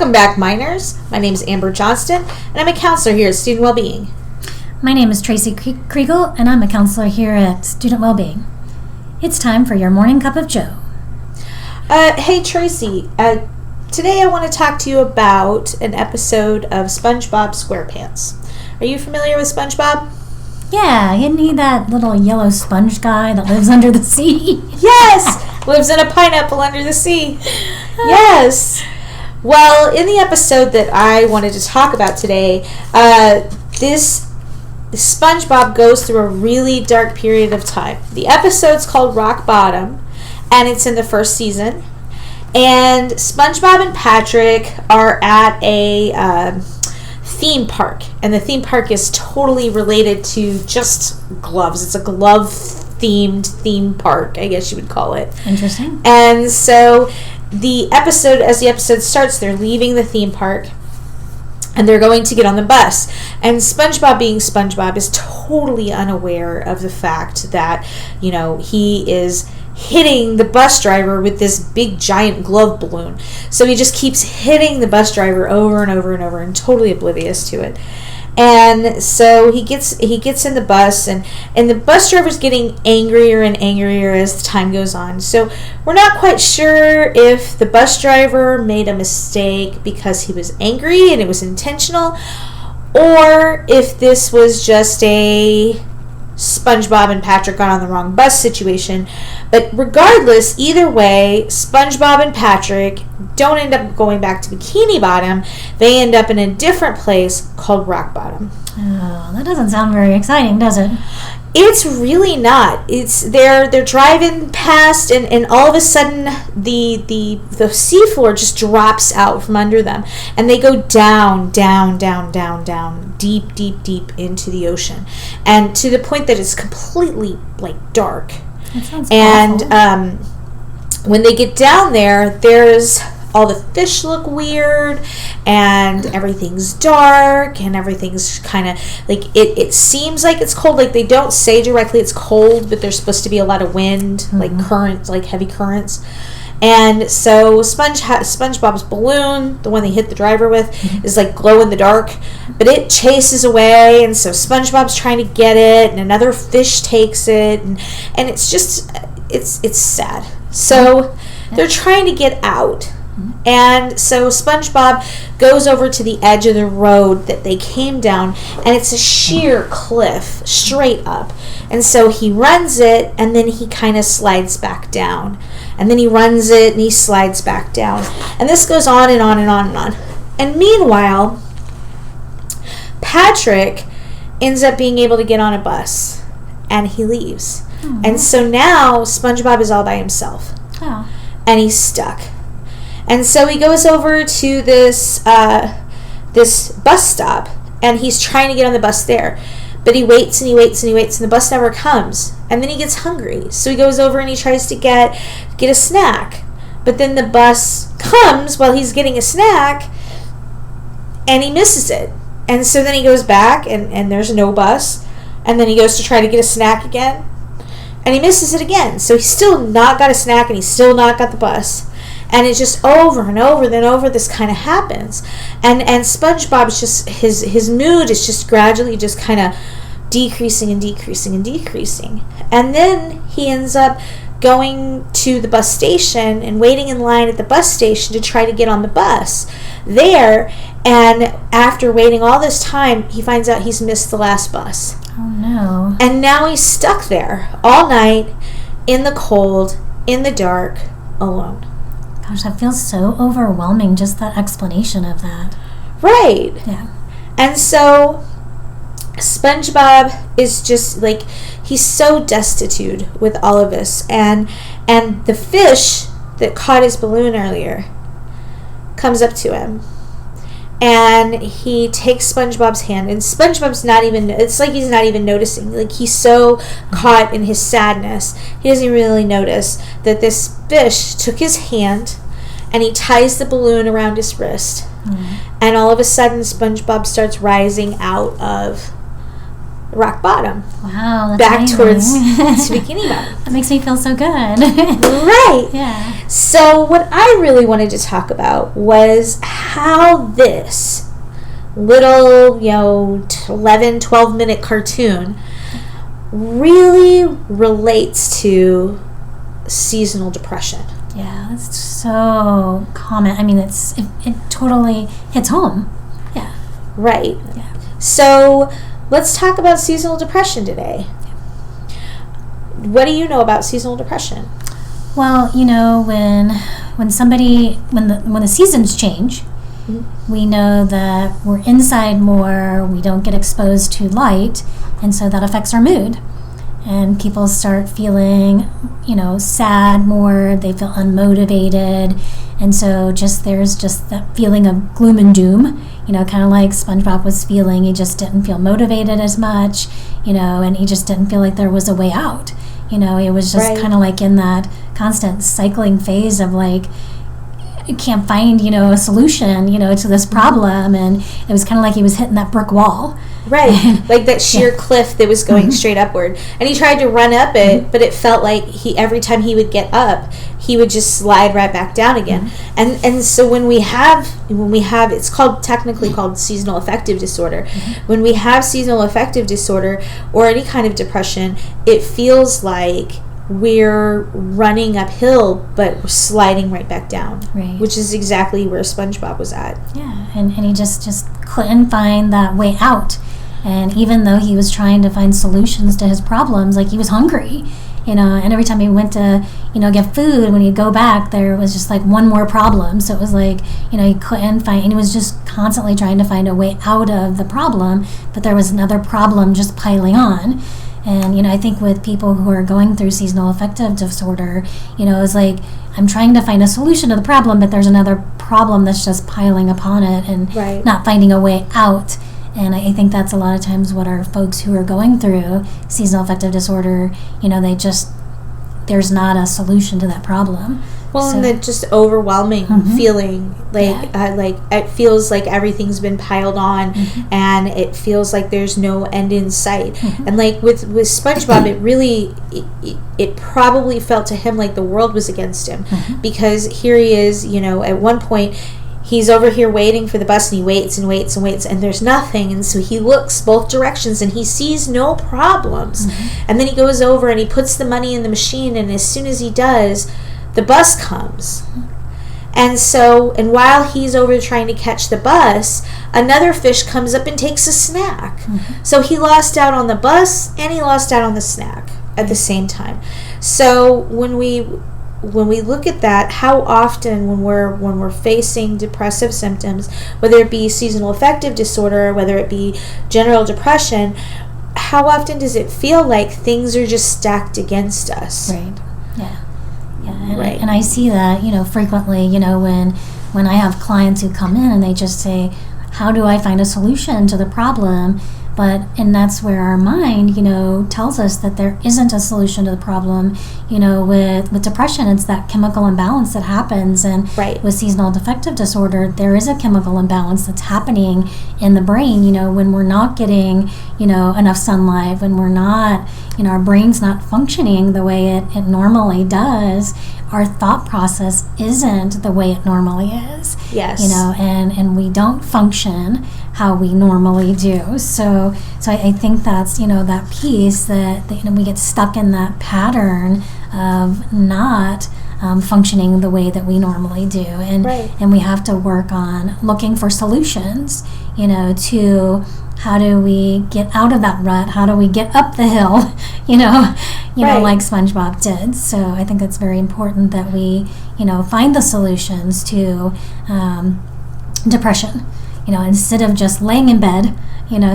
Welcome back, minors. My name is Amber Johnston, and I'm a counselor here at Student Wellbeing. My name is Tracy Kriegel, and I'm a counselor here at Student Wellbeing. It's time for your morning cup of joe. Hey, Tracy. Today I want to talk to you about an episode of SpongeBob SquarePants. Are you familiar with SpongeBob? Yeah, isn't he that little yellow sponge guy that lives under the sea? Yes! Lives in a pineapple under the sea. Yes! Well, in the episode that I wanted to talk about today, SpongeBob goes through a really dark period of time. The episode's called Rock Bottom, and it's in the first season. And SpongeBob and Patrick are at a theme park, and the theme park is totally related to just gloves. It's a glove-themed theme park, I guess you would call it. Interesting. And so as the episode starts, they're leaving the theme park, and they're going to get on the bus. And SpongeBob, being SpongeBob, is totally unaware of the fact that, he is hitting the bus driver with this big giant glove balloon. So he just keeps hitting the bus driver over and over and over and totally oblivious to it. And so he gets in the bus, and the bus driver's getting angrier and angrier as the time goes on. So we're not quite sure if the bus driver made a mistake because he was angry and it was intentional, or if this was just a SpongeBob and Patrick got on the wrong bus situation. But regardless, either way, SpongeBob and Patrick don't end up going back to Bikini Bottom. They end up in a different place called Rock Bottom. Oh, that doesn't sound very exciting, does it? It's really not. They're driving past, and all of a sudden the seafloor just drops out from under them, and they go down, deep into the ocean, and to the point that it's completely dark. That sounds awful. And when they get down there, there's all the fish look weird, and everything's dark, and everything's kind of it seems like it's cold. They don't say directly it's cold, but there's supposed to be a lot of wind, currents, heavy currents. And so SpongeBob's balloon, the one they hit the driver with, is glow in the dark, but it chases away, and so SpongeBob's trying to get it, and another fish takes it, and it's just it's sad. So they're trying to get out. And so SpongeBob goes over to the edge of the road that they came down, and it's a sheer cliff straight up. And so he runs it, and then he kind of slides back down. And then he runs it, and he slides back down. And this goes on and on and on and on. And meanwhile, Patrick ends up being able to get on a bus, and he leaves. Mm-hmm. And so now SpongeBob is all by himself. Oh. And he's stuck. And so he goes over to this bus stop, and he's trying to get on the bus there. But he waits and he waits and he waits, and the bus never comes. And then he gets hungry. So he goes over and he tries to get a snack. But then the bus comes while he's getting a snack, and he misses it. And so then he goes back, and there's no bus. And then he goes to try to get a snack again, and he misses it again. So he's still not got a snack, and he's still not got the bus. And it's just over and over, then over, this kind of happens. And SpongeBob's just, his mood is just gradually just kind of decreasing and decreasing and decreasing. And then he ends up going to the bus station and waiting in line at the bus station to try to get on the bus there. And after waiting all this time, he finds out he's missed the last bus. Oh, no. And now he's stuck there all night, in the cold, in the dark, alone. Gosh, that feels so overwhelming, just that explanation of that. Right. Yeah. And so SpongeBob is just he's so destitute with all of this. And the fish that caught his balloon earlier comes up to him. And he takes SpongeBob's hand, and SpongeBob's it's like he's not even noticing. He's so caught in his sadness, he doesn't really notice that this fish took his hand, and he ties the balloon around his wrist. And all of a sudden, SpongeBob starts rising out of rock bottom. Wow, that's back amazing. Towards to Bikini Bottom. That makes me feel so good. Right. Yeah. So what I really wanted to talk about was how this little, 11, 12-minute cartoon really relates to seasonal depression. Yeah, that's so common. I mean, it totally hits home. Yeah. Right. Yeah. So let's talk about seasonal depression today. What do you know about seasonal depression? Well, when the seasons change, we know that we're inside more, we don't get exposed to light, and so that affects our mood. And people start feeling, sad more, they feel unmotivated, and so there's just that feeling of gloom and doom, kind of like SpongeBob was feeling. He just didn't feel motivated as much, and he just didn't feel like there was a way out. It was just kind of like in that constant cycling phase of like, you can't find, a solution, to this problem, and it was kind of like he was hitting that brick wall. Right, like that sheer cliff that was going straight upward. And he tried to run up it, but it felt like every time he would get up, he would just slide right back down again. And so when we have it's technically called seasonal affective disorder. When we have seasonal affective disorder or any kind of depression, it feels like we're running uphill, but we're sliding right back down, which is exactly where SpongeBob was at. Yeah, and he just couldn't find that way out. And even though he was trying to find solutions to his problems, like he was hungry, and every time he went to, get food, when he'd go back, there was just like one more problem. So it was like, he couldn't find, and he was just constantly trying to find a way out of the problem, but there was another problem just piling on. And, I think with people who are going through seasonal affective disorder, it's like, I'm trying to find a solution to the problem, but there's another problem that's just piling upon it and not finding a way out. And I think that's a lot of times what our folks who are going through seasonal affective disorder, there's not a solution to that problem. Well, and the just overwhelming feeling, like it feels like everything's been piled on, and it feels like there's no end in sight. And like with SpongeBob, it probably felt to him like the world was against him, because here he is, at one point he's over here waiting for the bus, and he waits and waits and waits, and there's nothing. And so he looks both directions, and he sees no problems. And then he goes over and he puts the money in the machine, and as soon as he does, the bus comes. And while he's over trying to catch the bus, another fish comes up and takes a snack. So he lost out on the bus, and he lost out on the snack at the same time. So when we look at that, how often when we're facing depressive symptoms, whether it be seasonal affective disorder, whether it be general depression, how often does it feel like things are just stacked against us? Right. Yeah. And I see that, frequently, when I have clients who come in and they just say, how do I find a solution to the problem? And that's where our mind, tells us that there isn't a solution to the problem. With depression, it's that chemical imbalance that happens. And with seasonal affective disorder, there is a chemical imbalance that's happening in the brain, when we're not getting, enough sunlight, when we're not, our brain's not functioning the way it normally does. Our thought process isn't the way it normally is. Yes. And we don't function how we normally do. So I think that's, that piece that we get stuck in that pattern of not functioning the way that we normally do. And we have to work on looking for solutions, to how do we get out of that rut? How do we get up the hill? Like SpongeBob did. So I think it's very important that we, find the solutions to depression. Instead of just laying in bed,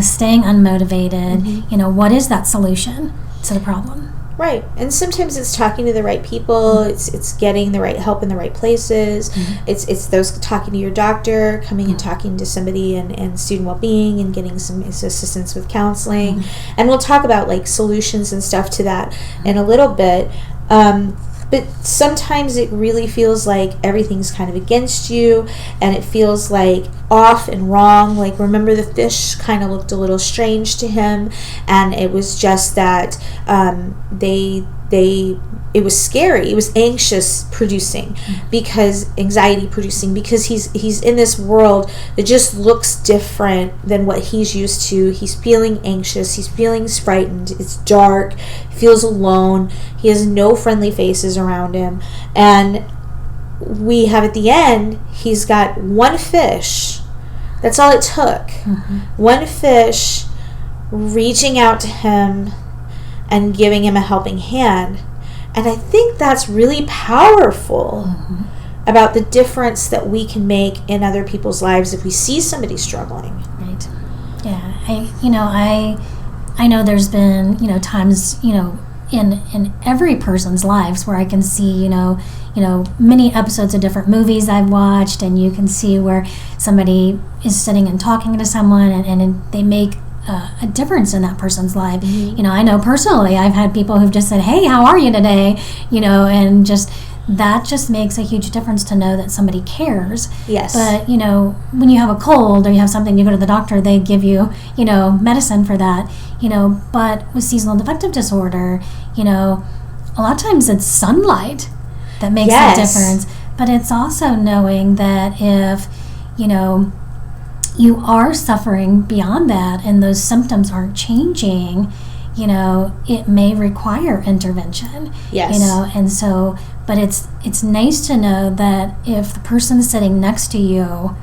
staying unmotivated, what is that solution to the problem? Right. And sometimes it's talking to the right people, it's getting the right help in the right places, it's those talking to your doctor, coming and talking to somebody and student well-being and getting some assistance with counseling. And we'll talk about like solutions and stuff to that in a little bit. But sometimes it really feels like everything's kind of against you, and it feels like off and wrong. Like, remember, the fish kind of looked a little strange to him, and it was just that they it was scary. It was anxious producing, because anxiety producing, because he's in this world that just looks different than what he's used to. He's feeling anxious. He's feeling frightened. It's dark. He feels alone. He has no friendly faces around him. And we have at the end, he's got one fish. That's all it took. One fish reaching out to him and giving him a helping hand. And I think that's really powerful about the difference that we can make in other people's lives if we see somebody struggling. Right. Yeah. I know there's been, times, in every person's lives where I can see, many episodes of different movies I've watched, and you can see where somebody is sitting and talking to someone and they make a difference in that person's life. I know personally I've had people who've just said, "Hey, how are you today?" And that just makes a huge difference to know that somebody cares. Yes. But when you have a cold or you have something, you go to the doctor, they give you medicine for that. But with seasonal affective disorder, a lot of times it's sunlight that makes a difference. But it's also knowing that if you are suffering beyond that and those symptoms aren't changing, it may require intervention. Yes. And so, but it's nice to know that if the person sitting next to you,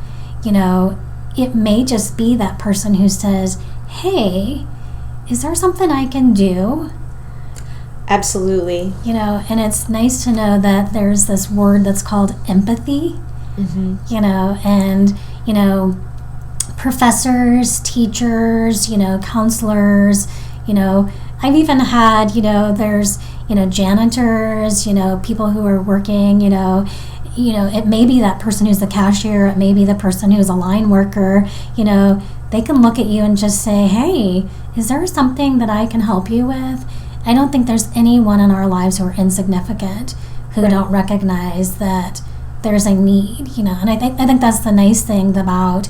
it may just be that person who says, "Hey, is there something I can do?" Absolutely. And it's nice to know that there's this word that's called empathy, and, professors, teachers, counselors, I've even had, there's, janitors, people who are working, it may be that person who's the cashier, it may be the person who's a line worker, they can look at you and just say, "Hey, is there something that I can help you with?" I don't think there's anyone in our lives who are insignificant who don't recognize that there's a need, and I think that's the nice thing about,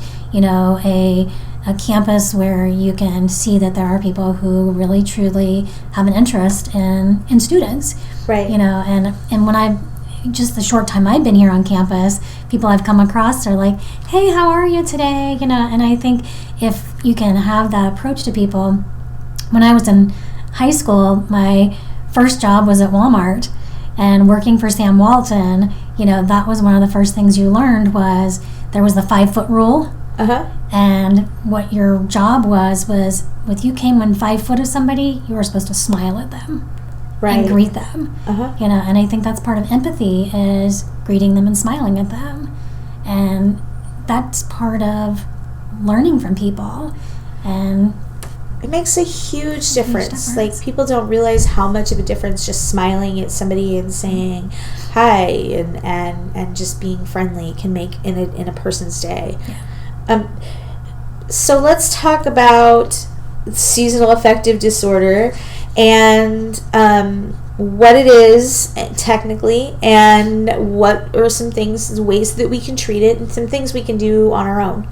a campus where you can see that there are people who really truly have an interest in students. Right. And when just the short time I've been here on campus, people I've come across are like, "Hey, how are you today?" And I think if you can have that approach to people. When I was in high school, my first job was at Walmart, and working for Sam Walton, that was one of the first things you learned was there was the 5-foot rule. And what your job was if you came within 5 foot of somebody, you were supposed to smile at them and greet them. And I think that's part of empathy is greeting them and smiling at them. And that's part of learning from people. And it makes a huge difference. Like, people don't realize how much of a difference just smiling at somebody and saying hi and just being friendly can make in a person's day. So let's talk about seasonal affective disorder and what it is technically, and what are some ways that we can treat it, and some things we can do on our own.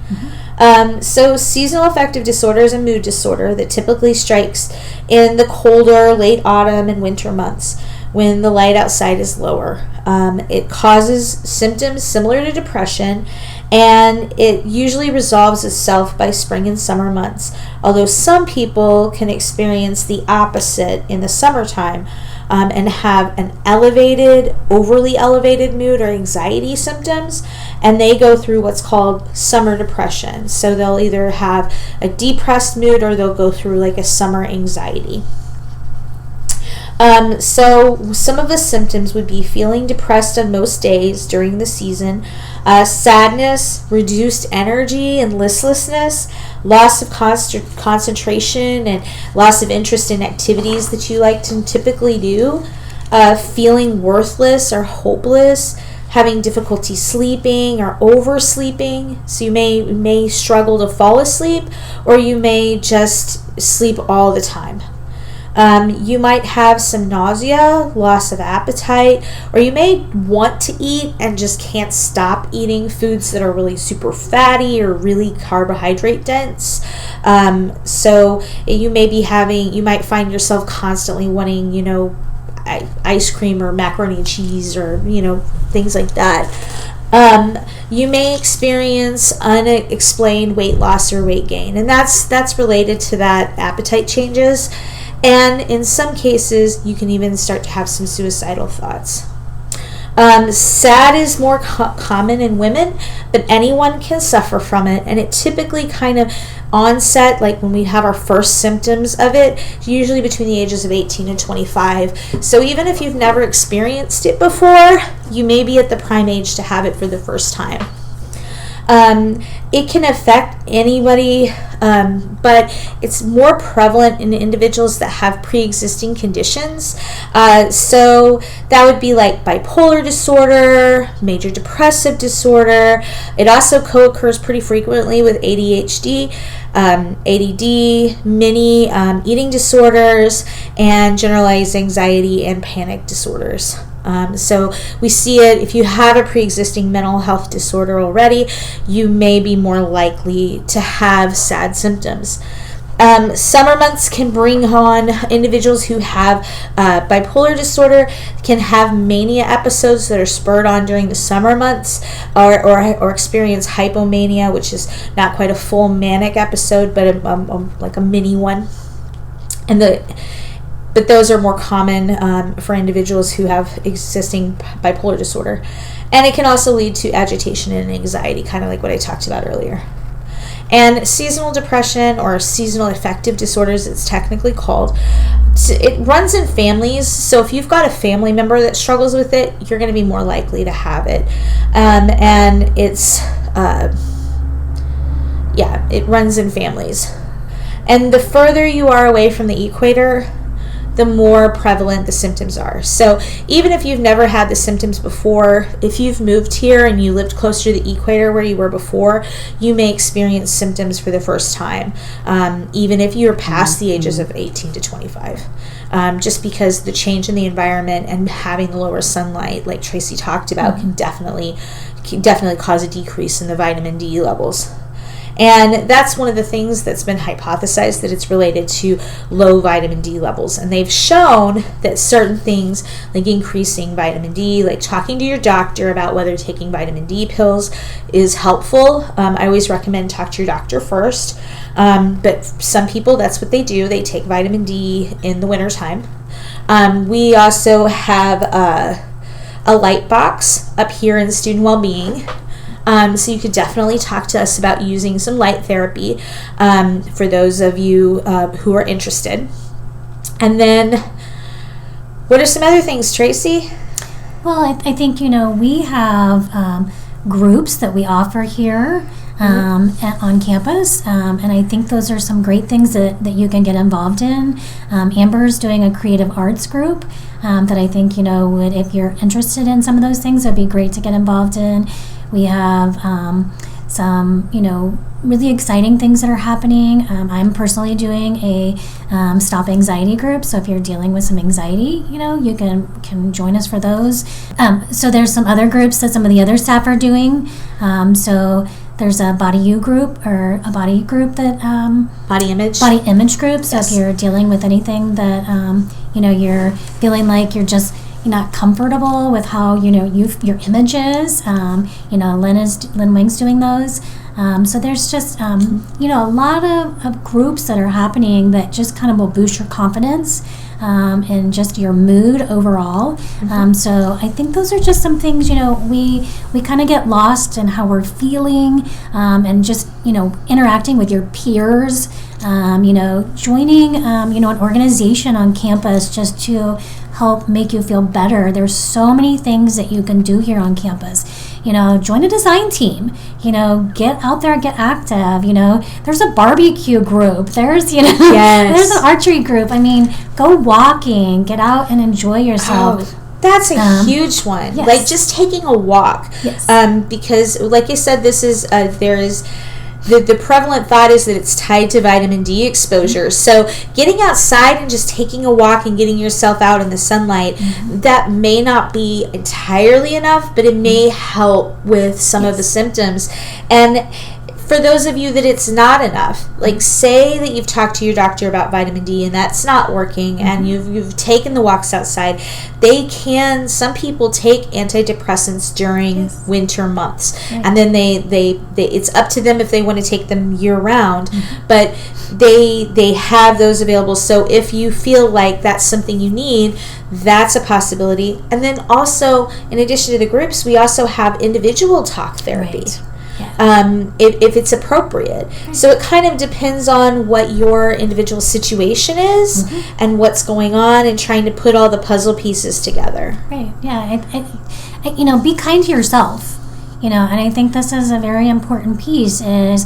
So seasonal affective disorder is a mood disorder that typically strikes in the colder late autumn and winter months when the light outside is lower. It causes symptoms similar to depression, and it usually resolves itself by spring and summer months, although some people can experience the opposite in the summertime and have an overly elevated mood or anxiety symptoms, and they go through what's called summer depression. So they'll either have a depressed mood or they'll go through like a summer anxiety. So some of the symptoms would be feeling depressed on most days during the season, sadness, reduced energy and listlessness, loss of concentration and loss of interest in activities that you like to typically do, feeling worthless or hopeless, having difficulty sleeping or oversleeping. So you may struggle to fall asleep, or you may just sleep all the time. You might have some nausea, loss of appetite, or you may want to eat and just can't stop eating foods that are really super fatty or really carbohydrate dense. So you might find yourself constantly wanting, ice cream or macaroni and cheese or, things like that. You may experience unexplained weight loss or weight gain, and that's related to that appetite changes. And in some cases, you can even start to have some suicidal thoughts. SAD is more common in women, but anyone can suffer from it, and it typically kind of onset, like when we have our first symptoms of it, usually between the ages of 18 and 25. So even if you've never experienced it before, you may be at the prime age to have it for the first time. It can affect anybody, but it's more prevalent in individuals that have pre-existing conditions. So that would be like bipolar disorder, major depressive disorder. It also co-occurs pretty frequently with ADHD, ADD, many eating disorders, and generalized anxiety and panic disorders. So we see it, if you have a pre-existing mental health disorder already, you may be more likely to have SAD symptoms. Summer months can bring on individuals who have bipolar disorder, can have mania episodes that are spurred on during the summer months, or experience hypomania, which is not quite a full manic episode, but like a mini one. But those are more common for individuals who have existing bipolar disorder. And it can also lead to agitation and anxiety, kind of like what I talked about earlier. And seasonal depression, or seasonal affective disorders, it's technically called, it runs in families. So if you've got a family member that struggles with it, you're going to be more likely to have it. And it's, it runs in families. And the further you are away from the equator, the more prevalent the symptoms are. So even if you've never had the symptoms before, if you've moved here and you lived closer to the equator where you were before, you may experience symptoms for the first time, even if you're past the ages of 18 to 25. Just because the change in the environment and having the lower sunlight, like Tracy talked about, can definitely cause a decrease in the vitamin D levels. And that's one of the things that's been hypothesized, that it's related to low vitamin D levels. And they've shown that certain things, like increasing vitamin D, like talking to your doctor about whether taking vitamin D pills is helpful. I always recommend talk to your doctor first. But some people, that's what they do. They take vitamin D in the wintertime. We also have a light box up here in student well-being. So you could definitely talk to us about using some light therapy for those of you who are interested. And then, what are some other things, Tracy? Well, I think, we have groups that we offer here on campus, and I think those are some great things that you can get involved in. Amber's doing a creative arts group that I think, if you're interested in some of those things, it'd be great to get involved in. We have some, really exciting things that are happening. I'm personally doing a stop anxiety group. So if you're dealing with some anxiety, you can join us for those. So there's some other groups that some of the other staff are doing. So there's a body you group, or a body group that body image group. So if you're dealing with anything that you're feeling like you're just not comfortable with how your image is, Lynn Wing's doing those. So there's just a lot of groups that are happening that just kind of will boost your confidence and just your mood overall. So I think those are just some things we kind of get lost in how we're feeling, and just interacting with your peers, joining an organization on campus just to help make you feel better. There's so many things that you can do here on campus. Join a design team, get out there, get active. There's a barbecue group, there's there's an archery group. Go walking, get out and enjoy yourself. That's a huge one. Yes. Like just taking a walk. Yes. Because like I said, this is there is the prevalent thought is that it's tied to vitamin D exposure. So getting outside and just taking a walk and getting yourself out in the sunlight, that may not be entirely enough, but it may help with some of the symptoms. And for those of you that it's not enough, like say that you've talked to your doctor about vitamin D and that's not working, and you've taken the walks outside, some people take antidepressants during winter months, and then they it's up to them if they want to take them year round, but they have those available. So if you feel like that's something you need, that's a possibility. And then also, in addition to the groups, we also have individual talk therapy. Right. Yeah. If it's appropriate. Right. So it kind of depends on what your individual situation is and what's going on, and trying to put all the puzzle pieces together. Right. Yeah. Be kind to yourself. And I think this is a very important piece, is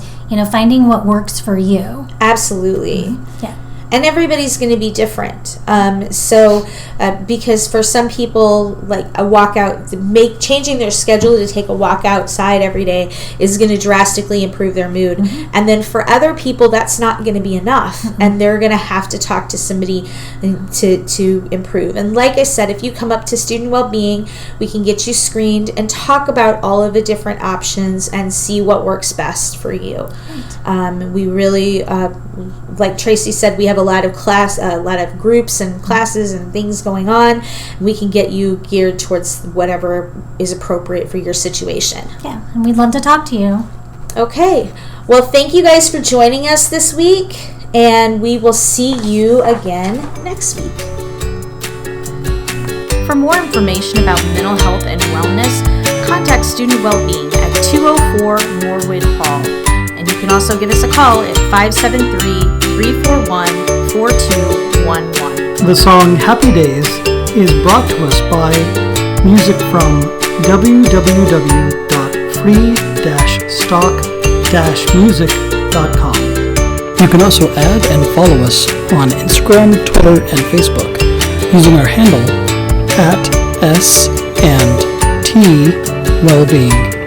finding what works for you. Absolutely. Yeah. And everybody's going to be different. Because for some people, like a walk out, changing their schedule to take a walk outside every day is going to drastically improve their mood. And then for other people, that's not going to be enough. And they're going to have to talk to somebody to improve. And like I said, if you come up to Student Wellbeing, we can get you screened and talk about all of the different options and see what works best for you. We really, like Tracy said, we have a lot of groups and classes and things going on. We can get you geared towards whatever is appropriate for your situation. Yeah, and we'd love to talk to you. Okay. Well, thank you guys for joining us this week, and we will see you again next week. For more information about mental health and wellness, contact Student Wellbeing at 204 Norwood Hall. And you can also give us a call at 573-341-4211. The song Happy Days is brought to us by music from www.free-stock-music.com. You can also add and follow us on Instagram, Twitter, and Facebook using our handle @S&T Wellbeing.